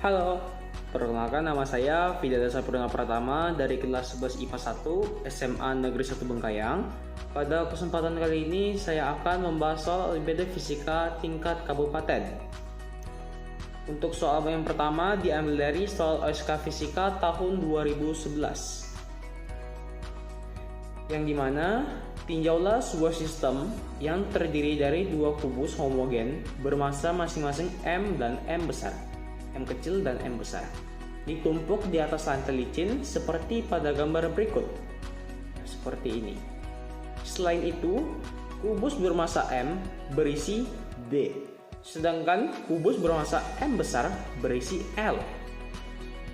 Halo, perkenalkan nama saya Vidya Sapurna Pratama dari kelas 11 IPA 1 SMA Negeri 1 Bengkayang. Pada kesempatan kali ini saya akan membahas soal Olimpiade Fisika tingkat kabupaten. Untuk soal yang pertama diambil dari soal OSK Fisika tahun 2011. Yang dimana tinjaulah sebuah sistem yang terdiri dari dua kubus homogen bermassa masing-masing M dan M besar, M kecil dan M besar, ditumpuk di atas lantai licin seperti pada gambar berikut. Seperti ini. Selain itu, kubus bermassa M berisi D, sedangkan kubus bermassa M besar berisi L.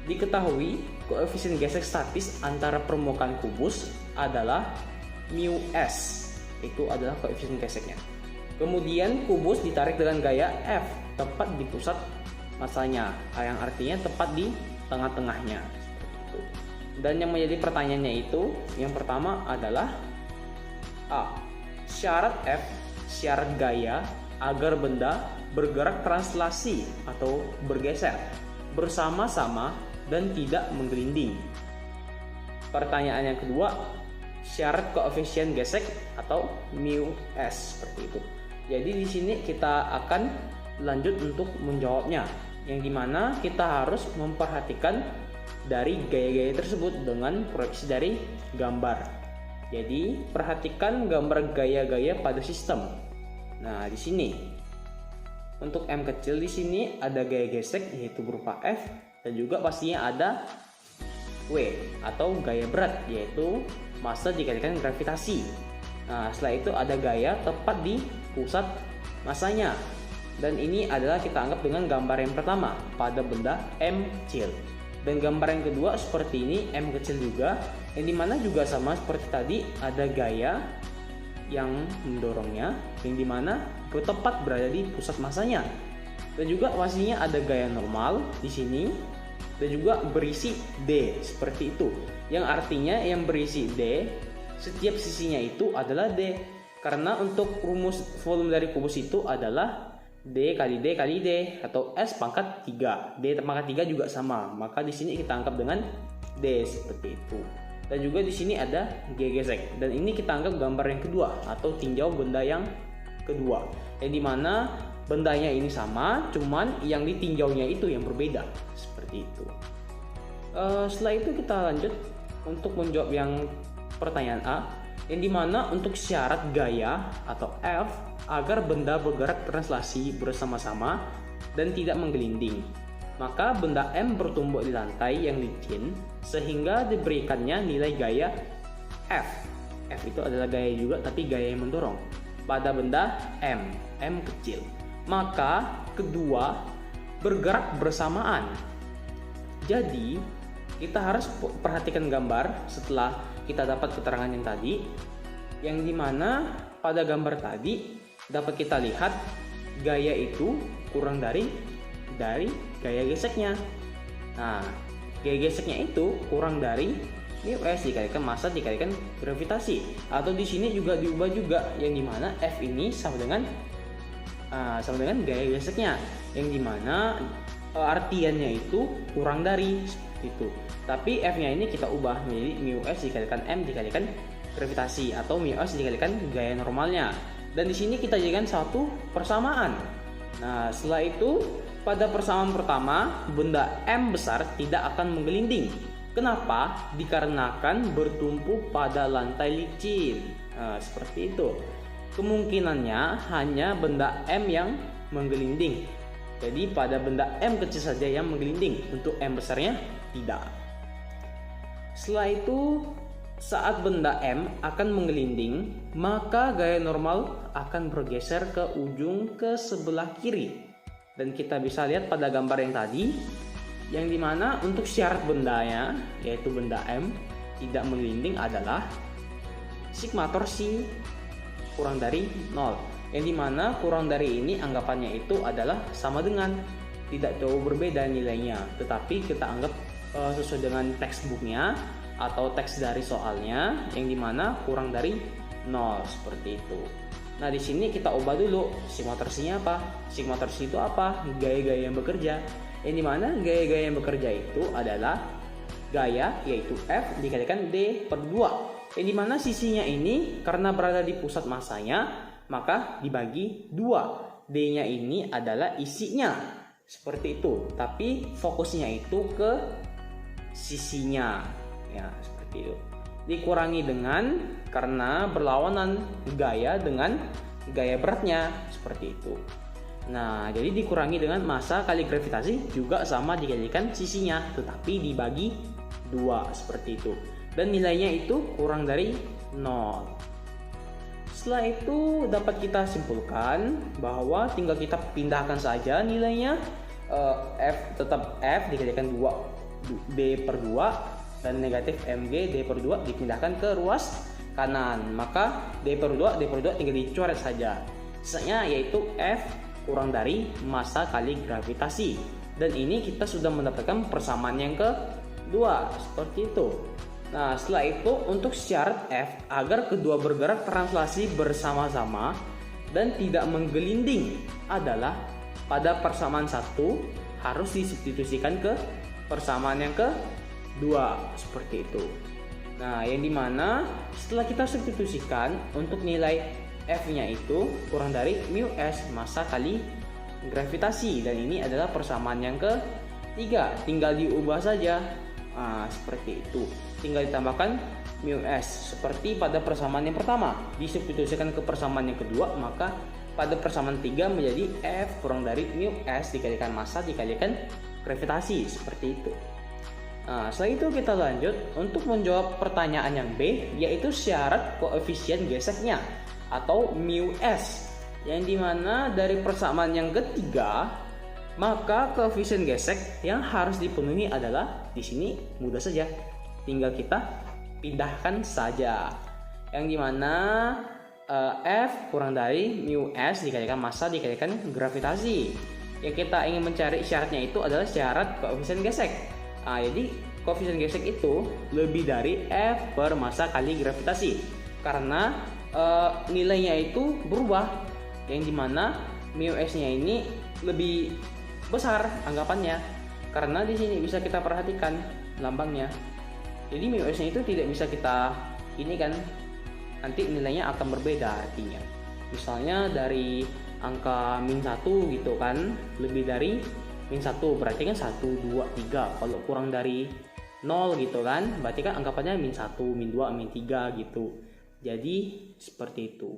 Diketahui, koefisien gesek statis antara permukaan kubus adalah mu S. Itu adalah koefisien geseknya. Kemudian kubus ditarik dengan gaya F tepat di pusat masanya, yang artinya tepat di tengah-tengahnya. Dan yang menjadi pertanyaannya itu, yang pertama adalah A. Syarat F, syarat gaya agar benda bergerak translasi atau bergeser bersama-sama dan tidak menggelinding. Pertanyaan yang kedua, syarat koefisien gesek atau mu S, seperti itu. Jadi di sini kita akan lanjut untuk menjawabnya, yang dimana kita harus memperhatikan dari gaya-gaya tersebut dengan proyeksi dari gambar. Jadi perhatikan gambar gaya-gaya pada sistem. Nah, di sini untuk M kecil di sini ada gaya gesek yaitu berupa F, dan juga pastinya ada W atau gaya berat yaitu massa dikalikan gravitasi. Nah, setelah itu ada gaya tepat di pusat massanya. Dan ini adalah kita anggap dengan gambar yang pertama pada benda M kecil. Dan gambar yang kedua seperti ini, M kecil juga, yang dimana juga sama seperti tadi, ada gaya yang mendorongnya, yang dimana tepat berada di pusat massanya. Dan juga pastinya ada gaya normal di sini, dan juga berisi D seperti itu. Yang artinya yang berisi D, setiap sisinya itu adalah D. Karena untuk rumus volume dari kubus itu adalah D kali D kali D atau S pangkat 3. D pangkat 3 juga sama. Maka di sini kita anggap dengan D seperti itu. Dan juga di sini ada G gesek. Dan ini kita anggap gambar yang kedua atau tinjau benda yang kedua. Yang dimana bendanya ini sama, cuman yang ditinjaunya itu yang berbeda. Seperti itu. Setelah itu kita lanjut untuk menjawab yang pertanyaan A, yang dimana untuk syarat gaya atau F agar benda bergerak translasi bersama-sama dan tidak menggelinding, maka benda M bertumbuk di lantai yang licin sehingga diberikannya nilai gaya F. F itu adalah gaya juga tapi gaya yang mendorong pada benda M kecil. Maka kedua bergerak bersamaan. Jadi kita harus perhatikan gambar setelah kita dapat keterangan yang tadi, yang dimana pada gambar tadi dapat kita lihat gaya itu kurang dari gaya geseknya. Nah, gaya geseknya itu kurang dari mu S dikalikan massa dikalikan gravitasi, atau di sini juga diubah juga, yang dimana F ini sama dengan gaya geseknya, yang dimana artiannya itu kurang dari itu. Tapi F-nya ini kita ubah menjadi mu S dikalikan M dikalikan gravitasi atau mu S dikalikan gaya normalnya. Dan di sini kita jadikan satu persamaan. Nah, setelah itu pada persamaan pertama benda M besar tidak akan menggelinding. Kenapa? Dikarenakan bertumpu pada lantai licin. Nah, seperti itu. Kemungkinannya hanya benda M yang menggelinding. Jadi pada benda M kecil saja yang menggelinding, untuk M besarnya tidak. Setelah itu, saat benda M akan menggelinding, maka gaya normal akan bergeser ke ujung ke sebelah kiri. Dan kita bisa lihat pada gambar yang tadi, yang dimana untuk syarat bendanya, yaitu benda M tidak menggelinding adalah sigma torsi kurang dari 0. Yang dimana kurang dari ini anggapannya itu adalah sama dengan, tidak jauh berbeda nilainya, tetapi kita anggap sesuai dengan textbooknya atau teks dari soalnya, yang dimana kurang dari 0 seperti itu. Nah, di sini kita ubah dulu sigma torsinya apa. Sigma torsi itu apa? Gaya-gaya yang bekerja. yang dimana gaya-gaya yang bekerja itu adalah gaya yaitu F dikalikan D per 2, yang dimana sisinya ini karena berada di pusat masanya maka dibagi 2. D-nya ini adalah isinya seperti itu, tapi fokusnya itu ke sisinya ya, seperti itu. Dikurangi dengan karena berlawanan gaya dengan gaya beratnya seperti itu. Nah, jadi dikurangi dengan massa kali gravitasi juga sama dikalikan sisinya, tetapi dibagi 2 seperti itu. Dan nilainya itu kurang dari 0. Setelah itu dapat kita simpulkan bahwa tinggal kita pindahkan saja nilainya. F tetap F dikalikan 2 D per 2 dan negatif mg D per 2 dipindahkan ke ruas kanan. Maka D per 2 tinggal dicoret saja. Sisanya yaitu F kurang dari massa kali gravitasi. Dan ini kita sudah mendapatkan persamaan yang kedua seperti itu. Nah, setelah itu untuk syarat F agar kedua bergerak translasi bersama-sama dan tidak menggelinding adalah pada persamaan 1 harus disubstitusikan ke persamaan yang kedua seperti itu. Nah, yang dimana setelah kita substitusikan untuk nilai F-nya itu kurang dari mu S massa kali gravitasi, dan ini adalah persamaan yang ketiga. Tinggal diubah saja. Seperti itu. Tinggal ditambahkan mu S seperti pada persamaan yang pertama. Disubstitusikan ke persamaan yang kedua, maka pada persamaan 3 menjadi F kurang dari mu S dikalikan massa dikalikan gravitasi seperti itu. Nah, setelah itu kita lanjut untuk menjawab pertanyaan yang B, yaitu syarat koefisien geseknya atau mu S, yang dimana dari persamaan yang ketiga maka koefisien gesek yang harus dipenuhi adalah di sini mudah saja, tinggal kita pindahkan saja, yang dimana F kurang dari mu S dikalikan massa dikalikan gravitasi. Yang kita ingin mencari syaratnya itu adalah syarat koefisien gesek. Jadi koefisien gesek itu lebih dari F per massa kali gravitasi karena nilainya itu berubah, yang dimana mu S-nya ini lebih besar anggapannya, karena di sini bisa kita perhatikan lambangnya. Jadi mu S-nya itu tidak bisa kita ini kan, nanti nilainya akan berbeda artinya. Misalnya dari angka min 1 gitu kan, lebih dari min 1 berarti kan 1, 2, 3. Kalau kurang dari 0 gitu kan, berarti kan anggapannya min 1, min 2, min 3 gitu. Jadi seperti itu.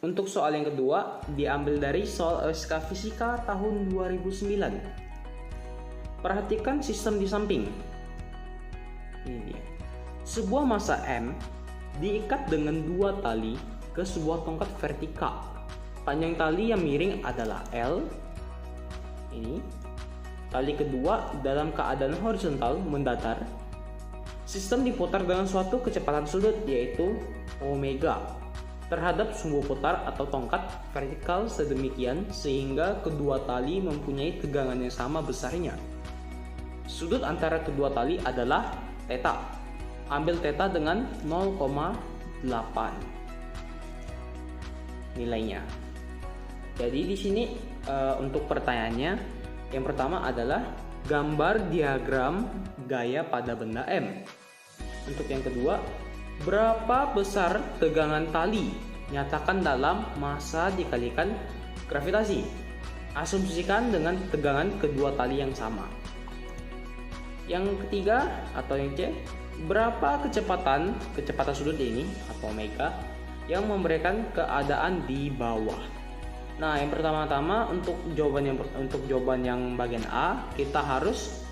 Untuk soal yang kedua diambil dari soal SK Fisika tahun 2009. Perhatikan sistem di samping. Ini dia. Sebuah massa M diikat dengan 2 tali ke sebuah tongkat vertikal. Panjang tali yang miring adalah L. Ini. Tali kedua dalam keadaan horizontal mendatar. Sistem diputar dengan suatu kecepatan sudut yaitu omega terhadap sumbu putar atau tongkat vertikal sedemikian sehingga kedua tali mempunyai tegangan yang sama besarnya. Sudut antara kedua tali adalah theta. Ambil theta dengan 0,8 nilainya. Jadi di sini untuk pertanyaannya yang pertama adalah gambar diagram gaya pada benda M. Untuk yang kedua, berapa besar tegangan tali nyatakan dalam massa dikalikan gravitasi. Asumsikan dengan tegangan kedua tali yang sama. Yang ketiga atau yang C, berapa kecepatan sudut ini atau omega yang memberikan keadaan di bawah. Nah, yang pertama-tama untuk jawaban yang bagian A kita harus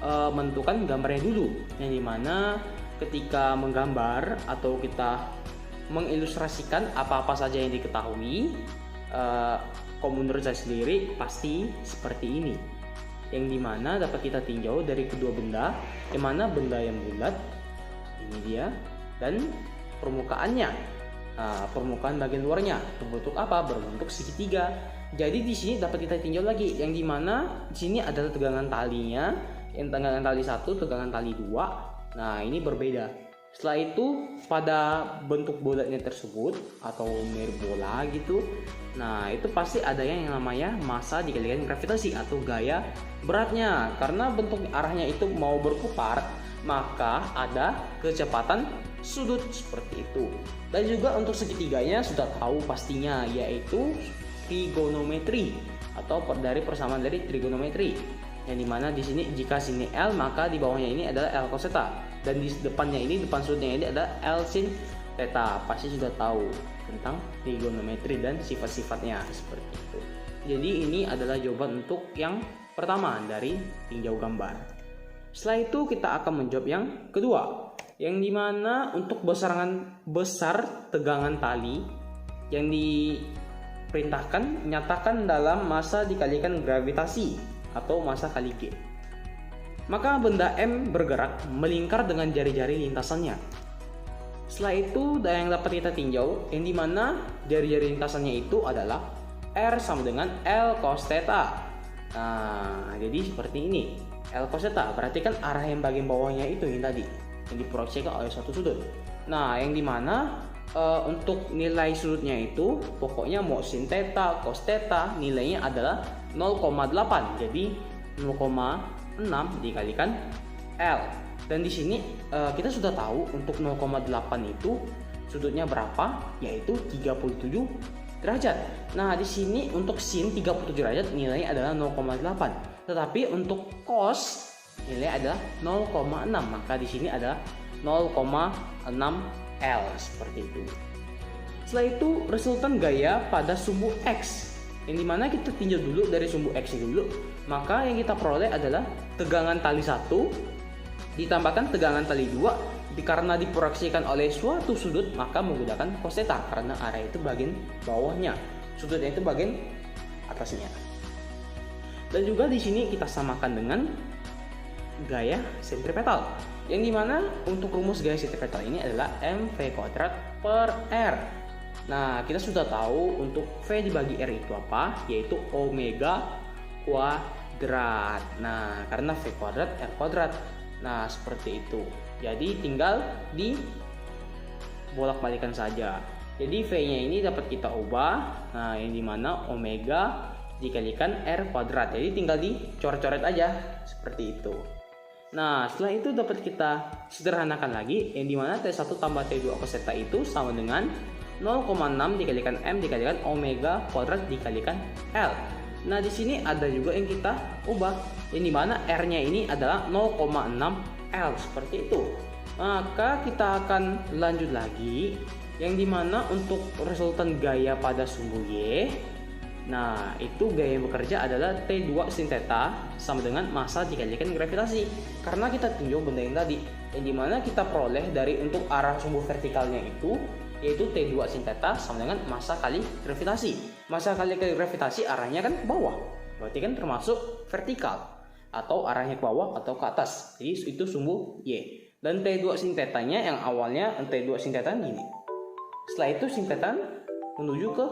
menentukan gambarnya dulu, yang dimana ketika menggambar atau kita mengilustrasikan apa-apa saja yang diketahui, kalau menurut saya sendiri pasti seperti ini, yang dimana dapat kita tinjau dari kedua benda, yang mana benda yang bulat ini dia dan permukaannya, permukaan bagian luarnya berbentuk apa? Berbentuk segitiga. Jadi di sini dapat kita tinjau lagi, yang dimana di sini adalah tegangan talinya, yang tegangan tali 1, tegangan tali 2. Nah, ini berbeda. Setelah itu pada bentuk bulatnya tersebut atau mirip bola gitu, nah itu pasti ada yang namanya massa dikalikan gravitasi atau gaya beratnya. Karena bentuk arahnya itu mau berputar, maka ada kecepatan sudut seperti itu. Dan juga untuk segitiganya sudah tahu pastinya, yaitu trigonometri atau dari persamaan dari trigonometri. Yang dimana di sini jika sini L, maka di bawahnya ini adalah L cos theta, dan di depannya ini, depan sudutnya ini ada L sin theta. Pasti sudah tahu tentang trigonometri dan sifat-sifatnya seperti itu. Jadi ini adalah jawaban untuk yang pertama dari tinjau gambar. Setelah itu kita akan menjawab yang kedua, yang dimana untuk besar tegangan tali yang diperintahkan nyatakan dalam massa dikalikan gravitasi atau massa kali G. Maka benda M bergerak melingkar dengan jari-jari lintasannya. Setelah itu yang dapat kita tinjau, yang dimana jari-jari lintasannya itu adalah R sama dengan L cos theta. Nah, jadi seperti ini. L cos theta berarti kan arah yang bagian bawahnya itu yang tadi, yang diproyeksikan oleh suatu sudut. Nah, yang dimana untuk nilai sudutnya itu pokoknya mau sin theta, cos theta, nilainya adalah 0,8. Jadi 0,6 dikalikan L. Dan di sini kita sudah tahu untuk 0,8 itu sudutnya berapa, yaitu 37 derajat. Nah, di sini untuk sin 37 derajat nilainya adalah 0,8. Tetapi untuk cos nilai adalah 0,6. Maka di sini adalah 0,6 L seperti itu. Setelah itu resultan gaya pada sumbu X, yang dimana kita tinjau dulu dari sumbu X dulu. Maka yang kita peroleh adalah tegangan tali 1 ditambahkan tegangan tali 2 karena diproyeksikan oleh suatu sudut, maka menggunakan cos theta karena arah itu bagian bawahnya, sudutnya itu bagian atasnya. Dan juga di sini kita samakan dengan gaya sentripetal, yang dimana untuk rumus gaya sentripetal ini adalah mv kuadrat per r. Nah, kita sudah tahu untuk v dibagi r itu apa, yaitu omega kuadrat. Nah, karena v kuadrat r kuadrat. Nah, seperti itu. Jadi tinggal di bolak-balikan saja. Jadi v-nya ini dapat kita ubah. Nah, yang dimana omega dikalikan r kuadrat. Jadi tinggal dicoret-coret aja seperti itu. Nah, setelah itu dapat kita sederhanakan lagi, yang dimana T1 tambah T2 cos theta itu sama dengan 0,6 dikalikan M dikalikan omega kuadrat dikalikan L. Nah, di sini ada juga yang kita ubah, yang dimana R-nya ini adalah 0,6 L seperti itu. Maka kita akan lanjut lagi, yang dimana untuk resultan gaya pada sumbu Y. Nah, itu gaya yang bekerja adalah T2 sin theta sama dengan massa dikalikan gravitasi. Karena kita tinjau benda yang tadi, yang dimana kita peroleh dari untuk arah sumbu vertikalnya itu, yaitu T2 sin theta sama dengan massa kali gravitasi. Massa kali gravitasi arahnya kan ke bawah, berarti kan termasuk vertikal, atau arahnya ke bawah atau ke atas. Jadi itu sumbu Y. Dan T2 sin theta-nya yang awalnya T2 sin theta gini. Setelah itu sin theta menuju ke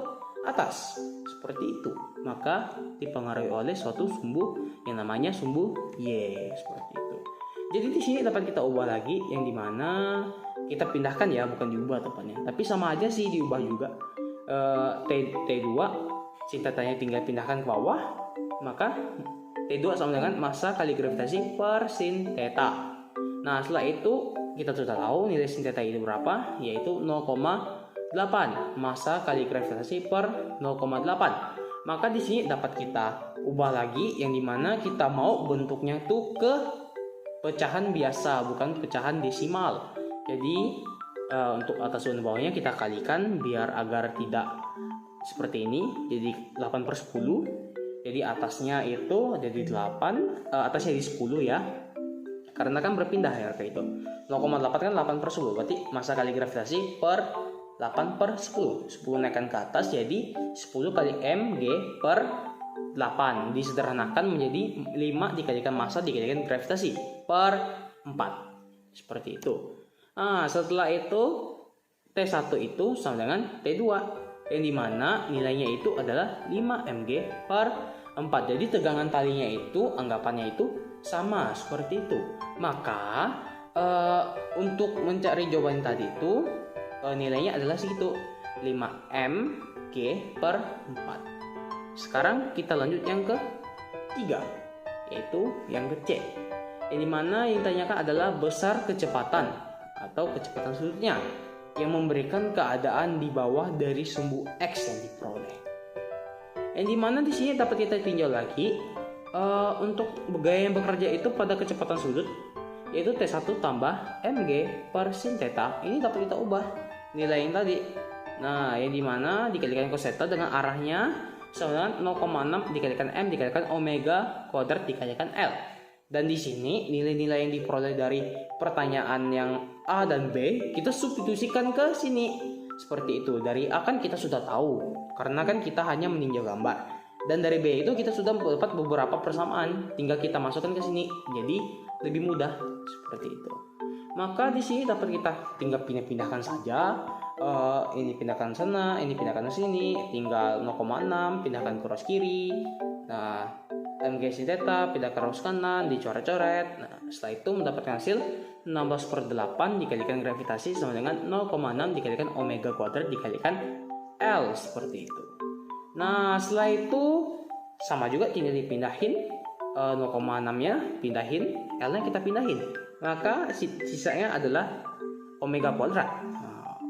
atas seperti itu, maka dipengaruhi oleh suatu sumbu yang namanya sumbu Y seperti itu. Jadi di sini dapat kita ubah lagi, yang dimana kita pindahkan ya, bukan diubah tepatnya, tapi sama aja sih diubah juga. T2 sin theta-nya tinggal pindahkan ke bawah, maka T2 sama dengan massa kali gravitasi per sin theta. Nah, setelah itu kita sudah tahu nilai sin theta itu berapa, yaitu 0,8 massa kali gravitasi per 0,8. Maka di sini dapat kita ubah lagi, yang dimana kita mau bentuknya tuh ke pecahan biasa, bukan pecahan desimal. Jadi untuk atas dan bawahnya kita kalikan biar agar tidak seperti ini. Jadi 8/10. Jadi atasnya itu jadi 8, atasnya di 10 ya. Karena kan berpindah ya kayak itu. 0,8 kan 8/10, berarti massa kali gravitasi per 8/10. 10 naikkan ke atas jadi 10 kali mg per 8. Disederhanakan menjadi 5 dikalikan massa dikalikan gravitasi per 4. Seperti itu. Nah, setelah itu T1 itu sama dengan T2, yang dimana nilainya itu adalah 5 mg per 4. Jadi tegangan talinya itu anggapannya itu sama seperti itu. Maka Untuk mencari jawaban tadi itu nilainya adalah segitu, 5m G per 4. Sekarang kita lanjut yang ketiga, yaitu yang ke C, yang dimana yang ditanyakan adalah besar kecepatan atau kecepatan sudutnya yang memberikan keadaan di bawah dari sumbu X yang diperoleh. Yang dimana di sini dapat kita tinjau lagi untuk gaya yang bekerja itu pada kecepatan sudut, yaitu T1 tambah mg per sin theta. Ini dapat kita ubah nilai yang tadi. Nah, yang dimana dikalikan cos theta dengan arahnya sama dengan 0,6 dikalikan m dikalikan omega kuadrat dikalikan L. Dan di sini nilai-nilai yang diperoleh dari pertanyaan yang A dan B kita substitusikan ke sini. Seperti itu. Dari A kan kita sudah tahu karena kan kita hanya meninjau gambar. Dan dari B itu kita sudah dapat beberapa persamaan, tinggal kita masukkan ke sini. Jadi lebih mudah seperti itu. Maka di sini dapat kita tinggal pindah-pindahkan saja. Ini pindahkan sana, ini pindahkan ke sini, tinggal 0,6 pindahkan ke ruas kiri. Nah, mg sin theta pindah ke ruas kanan, dicoret-coret. Nah, setelah itu mendapatkan hasil 16/8 dikalikan gravitasi sama dengan 0,6 dikalikan omega kuadrat dikalikan L, seperti itu. Nah, setelah itu sama juga tinggal dipindahin 0,6 nya pindahin, L nya kita pindahin. Maka sisanya adalah omega kuadrat.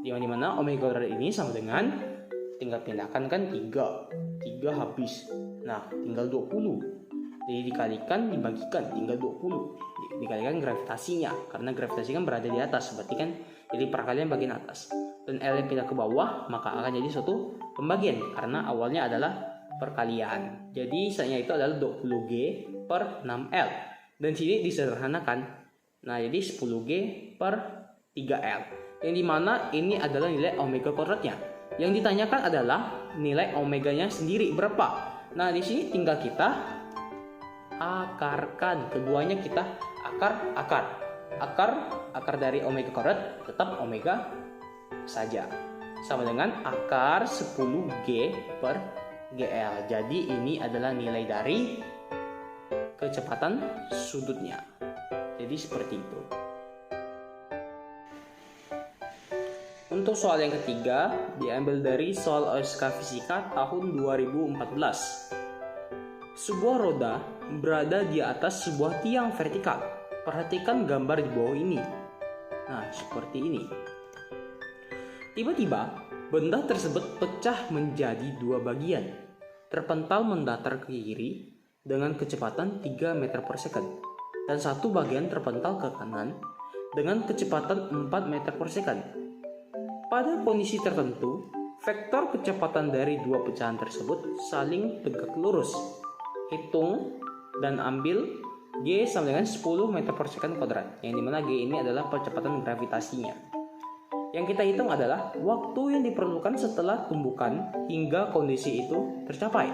Di mana omega kuadrat ini sama dengan tinggal pindahkan kan 3 habis. Nah, tinggal 20. Jadi dikalikan dibagikan tinggal 20. Dikalikan gravitasinya karena gravitasi kan berada di atas, berarti kan jadi perkalian bagian atas. Dan L yang pindah ke bawah maka akan jadi suatu pembagian karena awalnya adalah perkalian. Jadi sisanya itu adalah 20G per 6L. Dan sini disederhanakan. Nah, jadi 10G per 3L. Yang dimana ini adalah nilai omega kuadratnya. Yang ditanyakan adalah nilai omeganya sendiri berapa. Nah, di sini tinggal kita akarkan. Keduanya kita akar dari omega kuadrat tetap omega saja. Sama dengan akar 10G per GL. Jadi ini adalah nilai dari kecepatan sudutnya. Jadi seperti itu. Untuk soal yang ketiga diambil dari soal OSK Fisika tahun 2014. Sebuah roda berada di atas sebuah tiang vertikal. Perhatikan gambar di bawah ini. Nah, seperti ini. Tiba-tiba, benda tersebut pecah menjadi 2 bagian. Terpental mendatar ke kiri dengan kecepatan 3 meter per second. Dan satu bagian terpental ke kanan dengan kecepatan 4 meter per second. Pada kondisi tertentu, vektor kecepatan dari 2 pecahan tersebut saling tegak lurus. Hitung dan ambil G sama dengan 10 meter per second kuadrat, yang dimana G ini adalah percepatan gravitasinya. Yang kita hitung adalah waktu yang diperlukan setelah tumbukan hingga kondisi itu tercapai.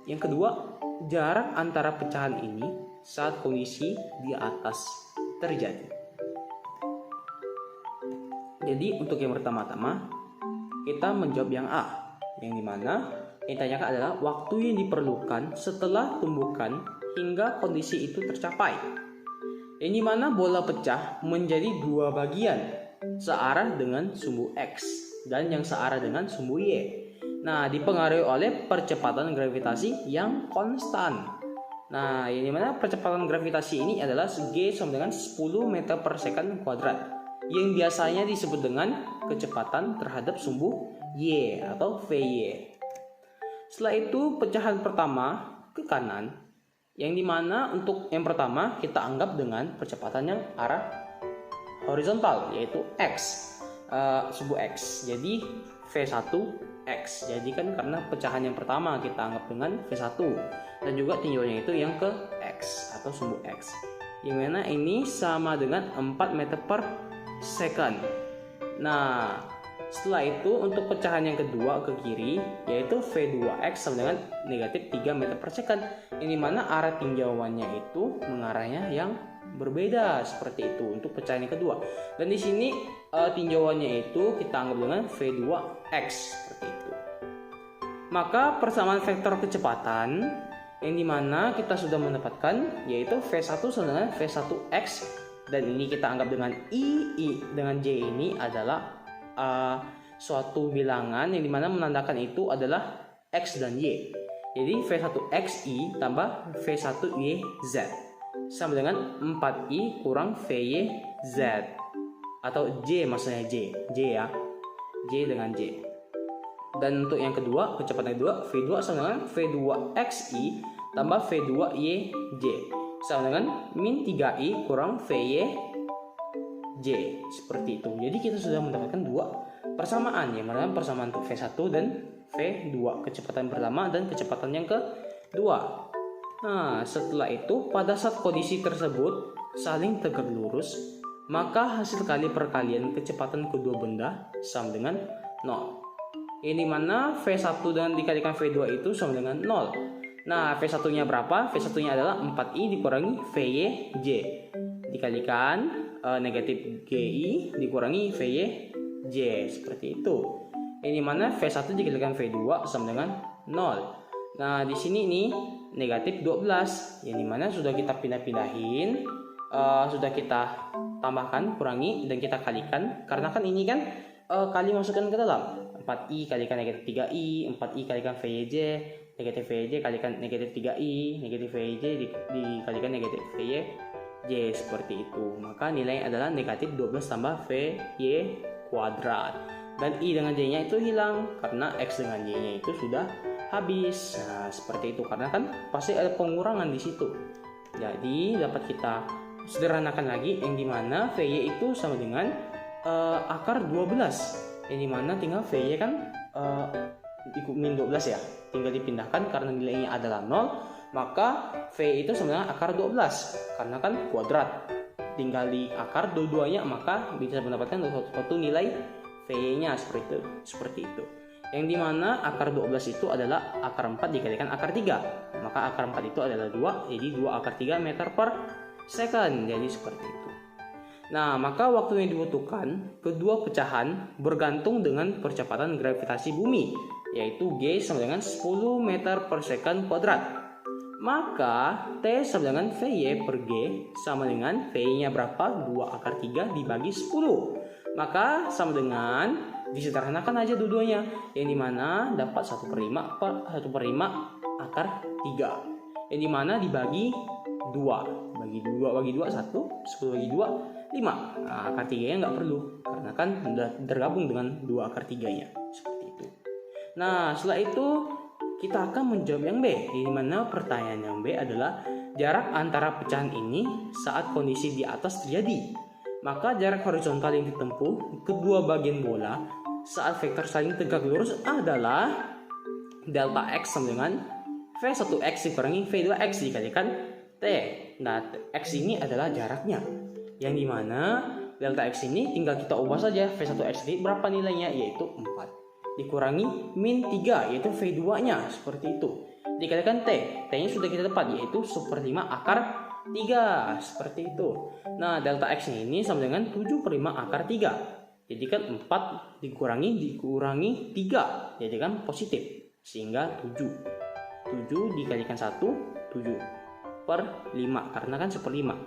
Yang kedua, jarak antara pecahan ini saat kondisi di atas terjadi. Jadi untuk yang pertama-tama kita menjawab yang A, yang dimana yang ditanyakan adalah waktu yang diperlukan setelah tumbukan hingga kondisi itu tercapai. Yang dimana bola pecah menjadi 2 bagian searah dengan sumbu X dan yang searah dengan sumbu Y. Nah, dipengaruhi oleh percepatan gravitasi yang konstan. Nah, yang dimana percepatan gravitasi ini adalah G sama dengan 10 meter per second kuadrat, yang biasanya disebut dengan kecepatan terhadap sumbu Y atau Vy. Setelah itu pecahan pertama ke kanan, yang dimana untuk yang pertama kita anggap dengan percepatan yang arah horizontal, yaitu X, sumbu X. Jadi V1X. Jadi kan karena pecahan yang pertama kita anggap dengan V1 dan juga tinjauannya itu yang ke X atau sumbu X, yang mana ini sama dengan 4 meter per second. Nah, setelah itu untuk pecahan yang kedua ke kiri, yaitu V2X sama dengan negatif 3 meter per second, yang dimana arah tinjauannya itu mengarahnya yang berbeda seperti itu untuk pecahan yang kedua. Dan di sini tinjauannya itu kita anggap dengan V2X seperti itu. Maka persamaan vektor kecepatan yang dimana kita sudah mendapatkan yaitu V1 sama dengan V1X Dan ini kita anggap dengan I dengan J ini adalah suatu bilangan yang dimana menandakan itu adalah X dan Y. Jadi V1XI tambah V1YZ sama dengan 4I kurang VYZ. Atau J maksudnya J ya. J dengan J. Dan untuk yang kedua, kecepatan kedua, V2 sama dengan V2XI tambah V2YJ sama dengan min 3I kurang VYJ. Seperti itu. Jadi kita sudah mendapatkan dua persamaan, yang mana persamaan untuk V1 dan V2, kecepatan pertama dan kecepatan yang kedua. Nah, setelah itu pada saat kondisi tersebut saling tegak lurus, maka hasil kali perkalian kecepatan kedua benda sama dengan 0. Ini mana V1 dan dikalikan V2 itu sama dengan 0. Nah, V1-nya berapa? V1-nya adalah 4I dikurangi VYJ dikalikan negatif GI dikurangi VYJ, seperti itu. Ini mana V1 dikalikan V2 sama dengan 0. Nah, di sini nih negatif 12, yang dimana sudah kita pindah-pindahin, sudah kita tambahkan, kurangi, dan kita kalikan. Karena kan ini kan kali masukkan ke dalam 4I kalikan negatif 3I, 4I kalikan VYJ, negatif VYJ kalikan negatif 3I, negatif VYJ dikalikan negatif VYJ, seperti itu. Maka nilainya adalah negatif 12 tambah VY kuadrat. Dan I dengan J nya itu hilang karena X dengan Y nya itu sudah habis. Nah, seperti itu, karena kan pasti ada pengurangan di situ. Jadi dapat kita sederhanakan lagi, yang dimana VY itu sama dengan akar 12, yang dimana tinggal VY kan min 12 ya, tinggal dipindahkan karena nilainya adalah 0, maka V itu sama dengan akar 12 karena kan kuadrat, tinggal di akar dua-duanya, maka bisa mendapatkan suatu nilai V nya seperti itu. Yang dimana akar 12 itu adalah akar 4 dikalikan akar 3, maka akar 4 itu adalah 2, jadi 2 akar 3 meter per second, jadi seperti itu. Nah, maka waktu yang dibutuhkan kedua pecahan bergantung dengan percepatan gravitasi bumi, yaitu G sama dengan 10 meter per second kuadrat. Maka T sama dengan VY per G sama dengan VY nya berapa? 2 akar 3 dibagi 10. Maka sama dengan, disederhanakan aja dua-duanya, yang dimana dapat 1/5 akar 3, yang dimana dibagi 2, bagi 2 1, 10 bagi 2 5. Nah, akar 3 nya nggak perlu karena kan sudah tergabung dengan 2 akar 3 nya, seperti itu. Nah, setelah itu kita akan menjawab yang B, di mana pertanyaan yang B adalah jarak antara pecahan ini saat kondisi di atas terjadi. Maka jarak horizontal yang ditempuh kedua bagian bola saat vektor saling tegak lurus adalah delta X sama dengan V1X dikurangi V2X dikalikan T. Nah, X ini adalah jaraknya, yang dimana delta X ini tinggal kita ubah saja. V1X ini berapa nilainya? Yaitu 4 dikurangi min 3, yaitu V2 nya, seperti itu, dikalikan T. T nya sudah kita dapat, yaitu 1/5 akar 3, seperti itu. Nah, delta X ini sama dengan 7/5 akar 3, jadi kan 4 dikurangi 3, jadi kan positif, sehingga 7 dikalikan 1, 7/5, karena kan 1/5.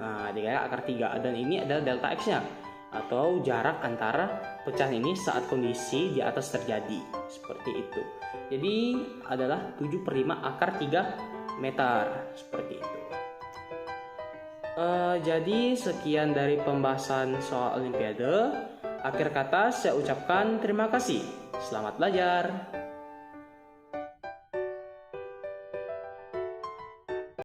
Nah, dikali akar 3, dan ini adalah delta X nya, atau jarak antara pecahan ini saat kondisi di atas terjadi, seperti itu. Jadi adalah 7/5 akar 3 meter, seperti itu. Jadi sekian dari pembahasan soal Olimpiade. Akhir kata saya ucapkan terima kasih. Selamat belajar.